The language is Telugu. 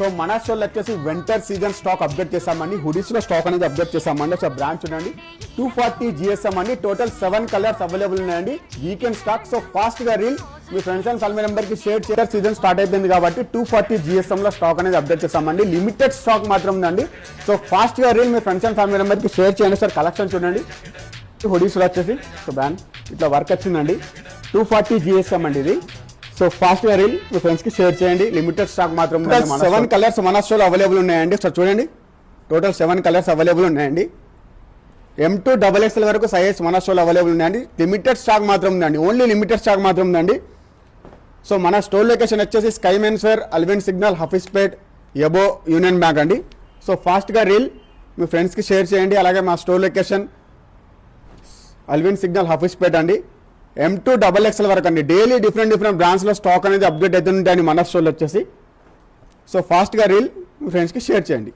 సో మన షోలో వచ్చేసి వింటర్ సీజన్ స్టాక్ అప్డేట్ చేసామండి. హుడీస్ లో స్టాక్ అనేది అప్డేట్ చేసామండి. సో బ్రాండ్ చూడండి 240 GSM అండి. టోటల్ 7 కలర్స్ అవైలబుల్ ఉన్నాయండి. Weekend stock. సో ఫాస్ట్ గా రీల్ మీ ఫ్రెండ్స్ అండ్ ఫ్యామిలీ మెంబర్ కి షేర్ చేయాలి. సీజన్ స్టార్ట్ అయిపోయింది కాబట్టి 240 GSM లో స్టాక్ అనేది అప్డేట్ చేసామండి. లిమిటెడ్ స్టాక్ మాత్రం ఉందండి. సో ఫాస్ట్ గా రీల్ మీ ఫ్రెండ్స్ అండ్ ఫ్యామిలీ మెంబర్ కి షేర్ చేయండి. సార్ కలెక్షన్ చూడండి. హుడీస్ లో వచ్చేసి సో బ్రాండ్ ఇట్లా వర్క్ వచ్చిందండి. 240 GSM అండి ఇది. సో ఫాస్ట్ గా రీల్ మీ ఫ్రెండ్స్ కి షేర్ చేయండి. లిమిటెడ్ స్టాక్ మాత్రం 7 కలర్స్ మన షోలో అవైలబుల్ ఉన్నాయండి. సో చూడండి టోటల్ 7 కలర్స్ అవైలబుల్ ఉన్నాయండి. M2 XXL వరకు సైజ్ మన షోలో అవైలబుల్ ఉన్నాయండి. లిమిటెడ్ స్టాక్ మాత్రం ఉందండి. ఓన్లీ లిమిటెడ్ స్టాక్ మాత్రం ఉందండి. సో మన స్టోర్ లొకేషన్ వచ్చేసి sky men's wear, Allwyn signal, Hafeezpet, above, union bank అండి. సో ఫాస్ట్ గా రీల్ మీ ఫ్రెండ్స్ కి షేర్ చేయండి. అలాగే మా store location Allwyn signal, Hafeezpet అండి. M2 XXL వరకు అండి. డైలీ డిఫరెంట్ బ్రాండ్స్ లో స్టాక్ అనేది అప్డేట్ అవుతుంటాయండి మన స్టోర్లో వచ్చేసి. సో ఫాస్ట్ గా రీల్ మీ ఫ్రెండ్స్ కి షేర్ చేయండి.